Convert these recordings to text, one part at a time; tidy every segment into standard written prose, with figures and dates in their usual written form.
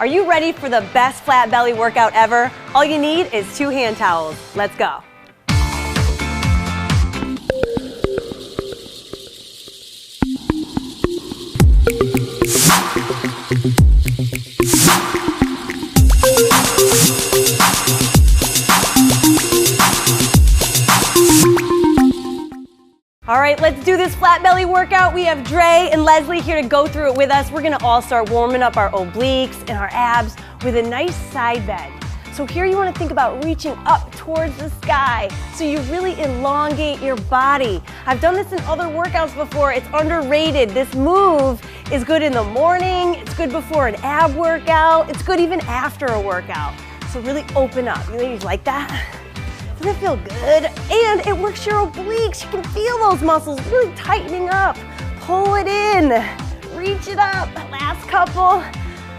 Are you ready for the best flat belly workout ever? All you need is 2 hand towels. Let's go. All right, let's do this flat belly workout. We have Dre and Leslie here to go through it with us. We're gonna all start warming up our obliques and our abs with a nice side bend. So here you wanna think about reaching up towards the sky so you really elongate your body. I've done this in other workouts before. It's underrated. This move is good in the morning. It's good before an ab workout. It's good even after a workout. So really open up. You ladies like that? Doesn't it feel good? And it works your obliques. You can feel those muscles really tightening up. Pull it in, reach it up. Last couple.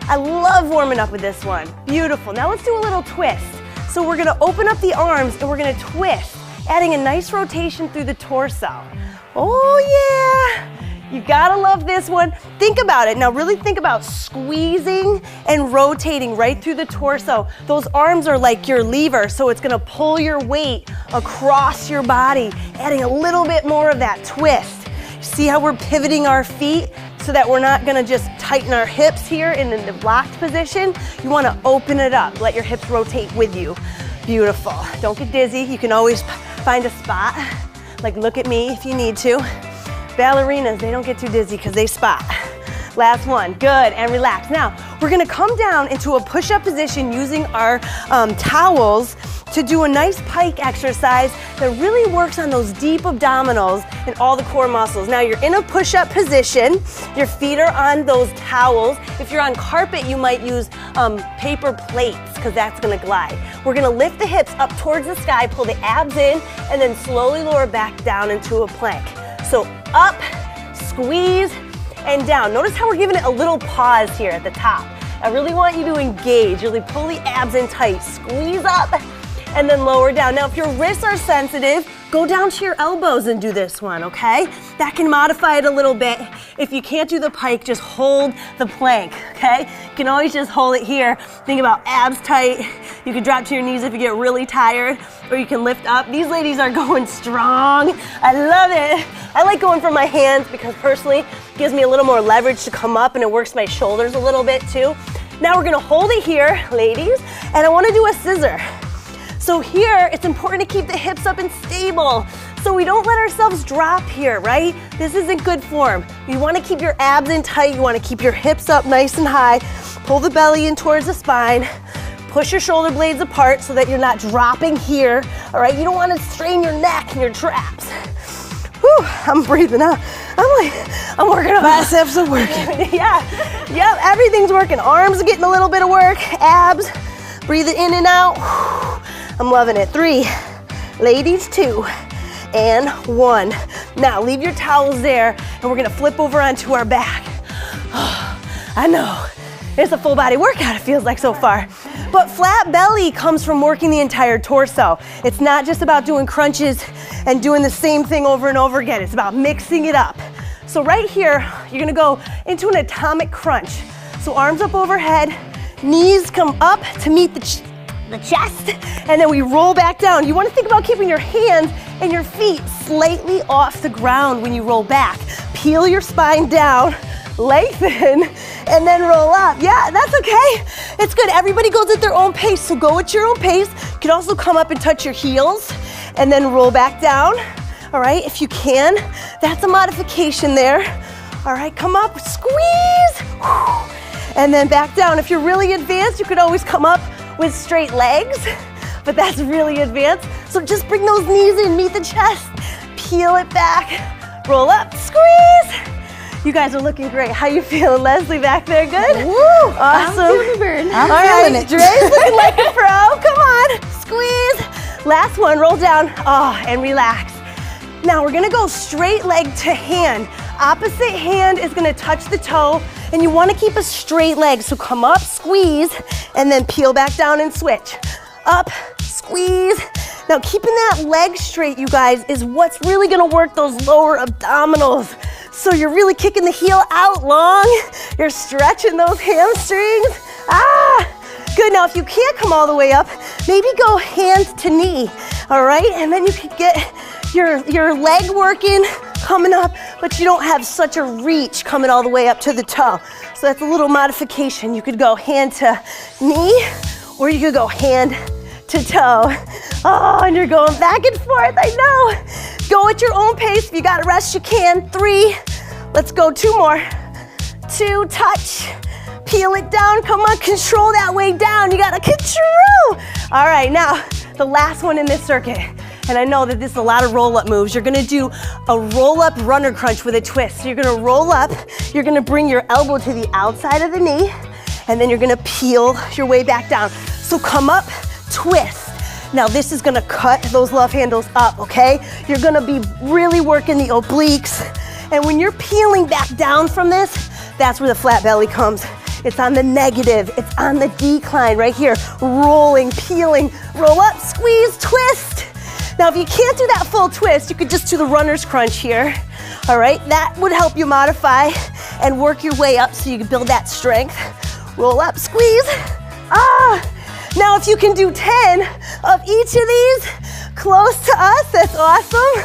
I love warming up with this one. Beautiful. Now let's do a little twist. So we're gonna open up the arms and we're gonna twist, adding a nice rotation through the torso. Oh yeah. You gotta love this one. Think about it. Now really think about squeezing and rotating right through the torso. Those arms are like your lever, so it's gonna pull your weight across your body, adding a little bit more of that twist. See how we're pivoting our feet so that we're not gonna just tighten our hips here in the blocked position. You wanna open it up. Let your hips rotate with you. Beautiful. Don't get dizzy. You can always find a spot. Like look at me if you need to. Ballerinas, they don't get too dizzy because they spot. Last one, good, and relax. Now, we're gonna come down into a push-up position using our towels to do a nice pike exercise that really works on those deep abdominals and all the core muscles. Now, you're in a push-up position. Your feet are on those towels. If you're on carpet, you might use paper plates because that's gonna glide. We're gonna lift the hips up towards the sky, pull the abs in, and then slowly lower back down into a plank. So up, squeeze, and down. Notice how we're giving it a little pause here at the top. I really want you to engage, really pull the abs in tight, squeeze up, and then lower down. Now, if your wrists are sensitive, go down to your elbows and do this one, okay? That can modify it a little bit. If you can't do the pike, just hold the plank, okay? You can always just hold it here. Think about abs tight. You can drop to your knees if you get really tired, or you can lift up. These ladies are going strong. I love it. I like going for my hands because personally, it gives me a little more leverage to come up and it works my shoulders a little bit too. Now we're gonna hold it here, ladies, and I wanna do a scissor. So here, it's important to keep the hips up and stable so we don't let ourselves drop here, right? This isn't good form. You wanna keep your abs in tight, you wanna keep your hips up nice and high, pull the belly in towards the spine, push your shoulder blades apart so that you're not dropping here, all right? You don't wanna strain your neck and your traps. Whew, I'm breathing out. I'm working on biceps are working. Yeah, everything's working. Arms are getting a little bit of work, abs, breathe it in and out. I'm loving it. 3, ladies, 2, and 1. Now leave your towels there and we're gonna flip over onto our back. I know, it's a full body workout it feels like so far. But flat belly comes from working the entire torso. It's not just about doing crunches and doing the same thing over and over again. It's about mixing it up. So right here, you're gonna go into an atomic crunch. So arms up overhead, knees come up to meet the chest, and then we roll back down. You wanna think about keeping your hands and your feet slightly off the ground when you roll back. Peel your spine down, lengthen, and then roll up. Yeah, that's okay. It's good. Everybody goes at their own pace, so go at your own pace. You can also come up and touch your heels and then roll back down. All right, if you can. That's a modification there. All right, come up, squeeze, and then back down. If you're really advanced, you could always come up with straight legs, but that's really advanced. So just bring those knees in, meet the chest, peel it back, roll up, squeeze. You guys are looking great. How you feeling, Leslie, back there? Good? Woo! Awesome. I'm feeling the burn. I'm feeling it. Dre's looking like a pro. Come on, squeeze. Last one, roll down, and relax. Now we're gonna go straight leg to hand. Opposite hand is gonna touch the toe, and you wanna keep a straight leg. So come up, squeeze, and then peel back down and switch. Up, squeeze. Now keeping that leg straight, you guys, is what's really gonna work those lower abdominals. So you're really kicking the heel out long. You're stretching those hamstrings. Now, if you can't come all the way up, maybe go hand to knee, all right? And then you can get your leg working, coming up, but you don't have such a reach coming all the way up to the toe. So that's a little modification. You could go hand to knee, or you could go hand to toe. Oh, and you're going back and forth, I know. Go at your own pace. If you gotta rest, you can. 3, let's go, 2 more. 2, touch, peel it down, come on, control that way down. You gotta control. All right, now, the last one in this circuit. And I know that this is a lot of roll-up moves. You're gonna do a roll-up runner crunch with a twist. So you're gonna roll up, you're gonna bring your elbow to the outside of the knee, and then you're gonna peel your way back down. So come up, twist. Now this is gonna cut those love handles up, okay? You're gonna be really working the obliques. And when you're peeling back down from this, that's where the flat belly comes. It's on the negative, it's on the decline right here. Rolling, peeling, roll up, squeeze, twist. Now, if you can't do that full twist, you could just do the runner's crunch here, all right? That would help you modify and work your way up so you can build that strength. Roll up, squeeze, Now, if you can do 10 of each of these close to us, that's awesome.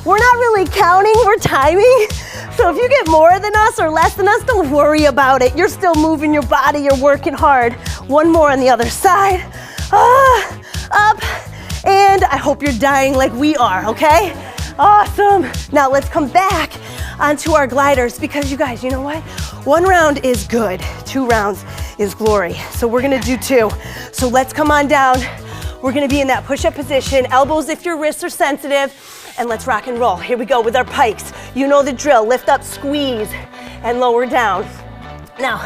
We're not really counting, we're timing. So if you get more than us or less than us, don't worry about it. You're still moving your body, you're working hard. 1 more on the other side. Up. And I hope you're dying like we are, okay? Awesome. Now let's come back onto our gliders because you guys, you know what? 1 round is good. 2 rounds is glory. So we're gonna do 2. So let's come on down. We're gonna be in that push-up position, elbows if your wrists are sensitive, and let's rock and roll. Here we go with our pikes. You know the drill, lift up, squeeze, and lower down. Now,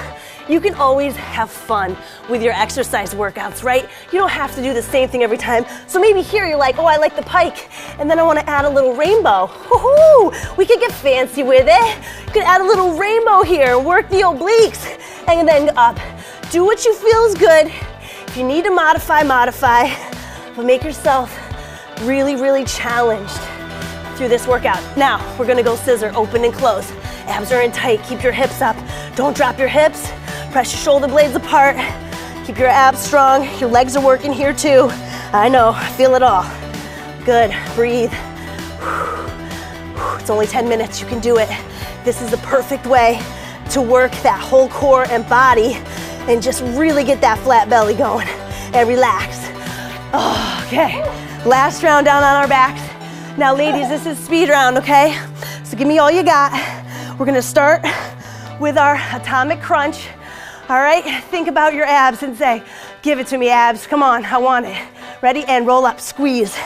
you can always have fun with your exercise workouts, right? You don't have to do the same thing every time. So maybe here you're like, oh, I like the pike, and then I wanna add a little rainbow. Woohoo! We could get fancy with it. You could add a little rainbow here, work the obliques, and then up. Do what you feel is good. If you need to modify, but make yourself really, really challenged through this workout. Now, we're gonna go scissor, open and close. Abs are in tight, keep your hips up. Don't drop your hips. Press your shoulder blades apart. Keep your abs strong. Your legs are working here too. I know, I feel it all. Good, breathe. It's only 10 minutes, you can do it. This is the perfect way to work that whole core and body and just really get that flat belly going and relax. Oh, okay, last round down on our backs. Now ladies, this is speed round, okay? So give me all you got. We're gonna start with our atomic crunch. All right, think about your abs and say, give it to me, abs, come on, I want it. Ready, and roll up, squeeze.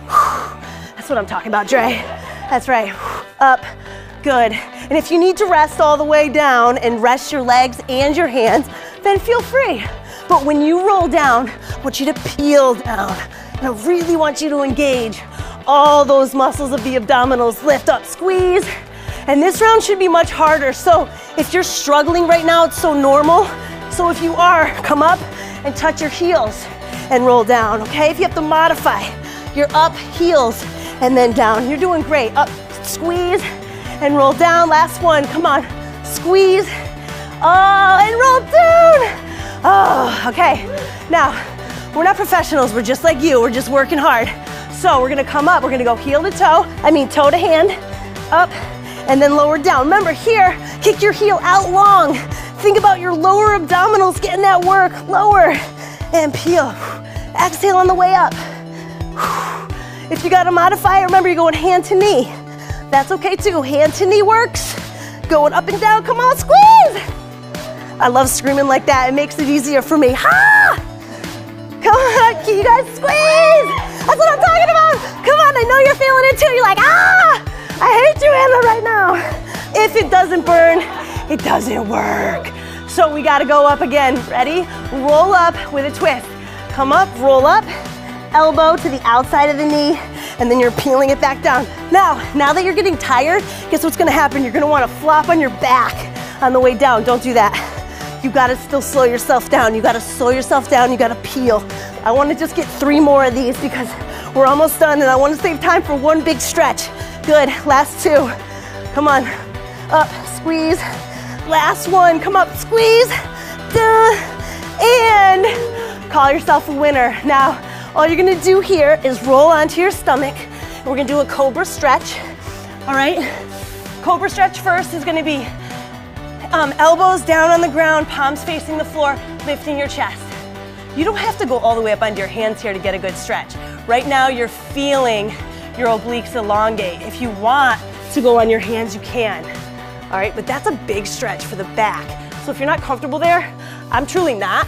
That's what I'm talking about, Dre. That's right, up, good. And if you need to rest all the way down and rest your legs and your hands, then feel free. But when you roll down, I want you to peel down. And I really want you to engage all those muscles of the abdominals. Lift up, squeeze. And this round should be much harder. So if you're struggling right now, it's so normal. So if you are, come up and touch your heels and roll down, okay? If you have to modify, you're up, heels, and then down. You're doing great. Up, squeeze, and roll down. Last one, come on. Squeeze, and roll down. Oh, okay. Now, we're not professionals, we're just like you. We're just working hard. So we're gonna come up, we're gonna go heel to toe, toe to hand, up, and then lower down. Remember here, kick your heel out long. Think about your lower abdominals getting that work. Lower and peel. Exhale on the way up. If you gotta modify it, remember you're going hand to knee. That's okay too, hand to knee works. Going up and down, come on, squeeze. I love screaming like that, it makes it easier for me. Ha! Come on, can you guys squeeze? That's what I'm talking about. Come on, I know you're feeling it too. You're like, I hate you, Anna, right now. If it doesn't burn, it doesn't work. So we gotta go up again. Ready? Roll up with a twist. Come up, roll up, elbow to the outside of the knee, and then you're peeling it back down. Now that you're getting tired, guess what's gonna happen? You're gonna wanna flop on your back on the way down. Don't do that. You gotta still slow yourself down. You gotta slow yourself down, you gotta peel. I wanna just get 3 more of these because we're almost done and I wanna save time for one big stretch. Good, last 2. Come on, up, squeeze. Last one, come up, squeeze. And call yourself a winner. Now, all you're gonna do here is roll onto your stomach. And we're gonna do a cobra stretch, all right? Cobra stretch first is gonna be elbows down on the ground, palms facing the floor, lifting your chest. You don't have to go all the way up onto your hands here to get a good stretch. Right now, you're feeling your obliques elongate. If you want to go on your hands, you can. All right, but that's a big stretch for the back. So if you're not comfortable there, I'm truly not.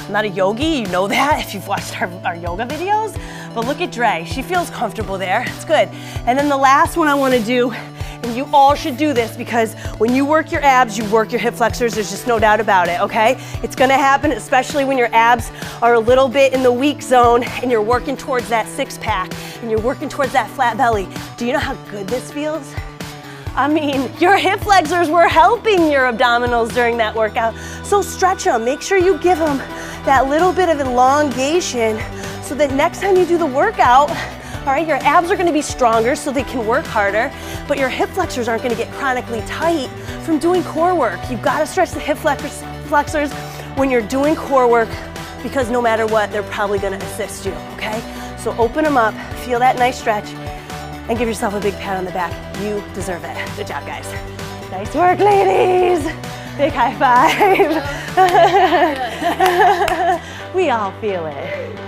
I'm not a yogi, you know that if you've watched our yoga videos. But look at Dre, she feels comfortable there, it's good. And then the last one I wanna do, and you all should do this because when you work your abs, you work your hip flexors, there's just no doubt about it, okay? It's gonna happen, especially when your abs are a little bit in the weak zone and you're working towards that six pack and you're working towards that flat belly. Do you know how good this feels? I mean, your hip flexors were helping your abdominals during that workout. So stretch them, make sure you give them that little bit of elongation so that next time you do the workout, all right, your abs are gonna be stronger so they can work harder, but your hip flexors aren't gonna get chronically tight from doing core work. You've gotta stretch the hip flexors when you're doing core work because no matter what, they're probably gonna assist you, okay? So open them up, feel that nice stretch, and give yourself a big pat on the back. You deserve it. Good job, guys. Nice work, ladies. Big high five. We all feel it.